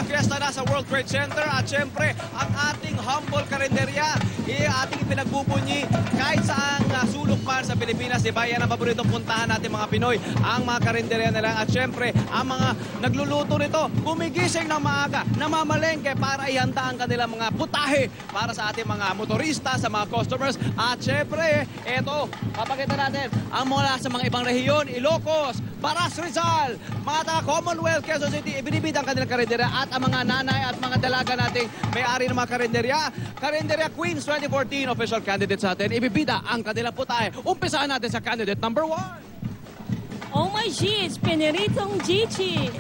Fiesta na sa World Trade Center at syempre ang ating humble karinderya, ating pinagbubunyi kahit saang sulok man sa Pilipinas, diba? Yan ang paboritong puntahan natin mga Pinoy, ang mga karinderya nila at syempre ang mga nagluluto nito, gumigising ng maaga, namamalengke para ihanda ang kanilang mga putahe para sa ating mga motorista, sa mga customers at syempre, eto, papakita natin ang mula sa mga ibang rehiyon, Ilocos, Baras, Rizal, mga taga Commonwealth, Quezon City, ibinibid ang kanilang karinderya at ang mga nanay at mga dalaga nating may-ari ng mga karinderya. Karinderya Queens 2014 official candidate sa atin, ibibida ang kanilang putahe. Umpisahan natin sa candidate number 1. Oh my G's, Pineritong Gigi.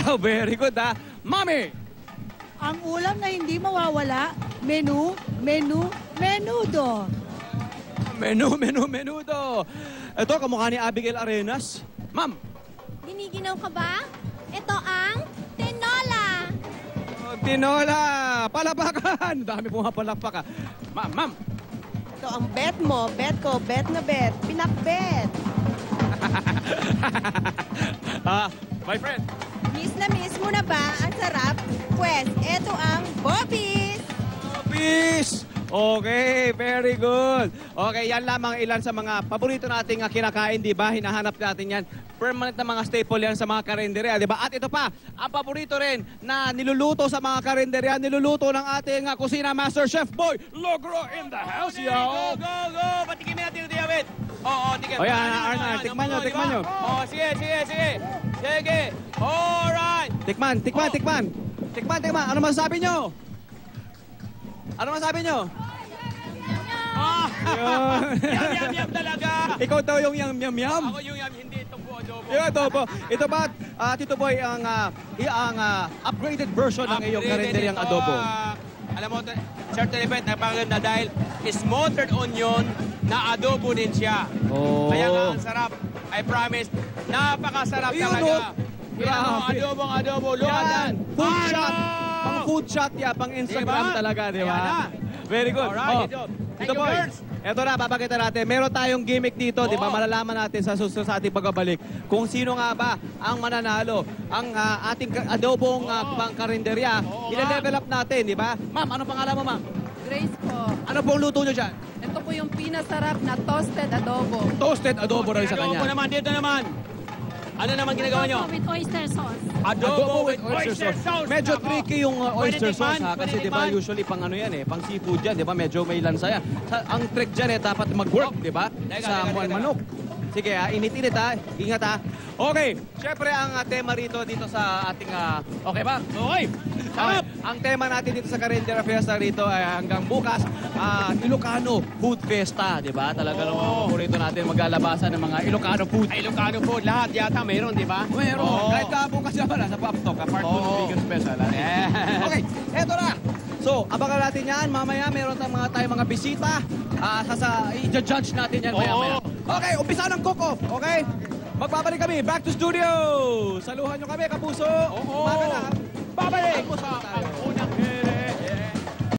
Wow, very good ha. Mami! Ang ulam na hindi mawawala, menudo. Menudo. Ito, kamukha ni Abigail Arenas. Ma'am! Giniginaw ka ba? Ito ang tinola. Tinola! Palapakan! Dami pumapalakpak ha. Ma'am! Ito ang bet mo, bet ko, bet na bet, pinakbet. My friend! Miss mo na ba ang sarap? Pwes, ito ang Bobby's. Peace! Okay, very good. Okay, yan lamang ilan sa mga paborito nating kinakain, di ba? Hinahanap natin yan. Permanent na mga staple yan sa mga karinderya, di ba? At ito pa, ang paborito rin na niluluto sa mga karinderya, niluluto ng ating kusina master chef boy, Logro in the house, yo! Go! Patikimin natin ito, Yawit. Oo, tikim. O yan, Arnold, tikman nyo. Oo, sige. Sige. Alright. Tikman. Ano masasabi nyo? Yum talaga. Ikaw daw yung yum. Ako yung yum, hindi ito po adobo. Yung adobo. Ito ba, Tito Boy, ang upgraded version ng iyong karinderyang adobo? Alam mo, Sir Telefet, napakaganda dahil smothered onion na adobo din siya. Oh. Kaya nga ang sarap. I promise, napakasarap talaga. Adobo. Yan! Food Ano? shot! Pang food shot yan, pang Instagram Diba? talaga, di Ayan ba? na. Very good. Alright, thank Tito you, Boy, girls. eto na, papakita natin. Meron tayong gimmick dito, di ba? Oo. Malalaman natin sa susunod sa ating pagbabalik kung sino nga ba ang mananalo. Ang ating adobong pang karinderya, Oo nga. ina-level up natin, di ba? Ma'am, ano pangalan mo, ma'am? Grace po. Ano pong luto nyo dyan? Ito po yung pinasarap na toasted adobo. Toasted adobo rin sa Adobo kanya. naman, dito naman. Ano naman ginagawa nyo? With oyster sauce. Adobo with oyster sauce. Medyo Nako. tricky yung oyster Pwede tikman, sauce ha. Kasi pwede di ba tikman. usually pang ano yan pang seafood yan, di ba? Medyo may lansa yan. Ang trick dyan dapat mag-work, di ba? Sa manok. Sige init-init ha. Ingat ha. Okay, syempre ang tema dito sa ating okay ba? Okay. Sarap. Ang tema natin dito sa Carindera Fiesta rito ay hanggang bukas, Ilocano Food Fiesta, di ba? Talaga naman paborito natin maglalabasan ng mga Ilocano food. Ay, Ilocano food. Lahat yata mayroon, di ba? Meron. Oo. Kahit bukas naman sa Pop Talk, part 2 ng Oo. Vegan Special. Yeah. Okay, eto na. So, abangan natin yan. Mamaya meron tayong mga bisita. I-judge natin yan maya-maya. Okay, umpisa ng cook-off. Okay? Magbabalik kami. Back to studio. Saluhan nyo kami, kapuso. Oo. Umaga na. Babalik. Almusal tayo.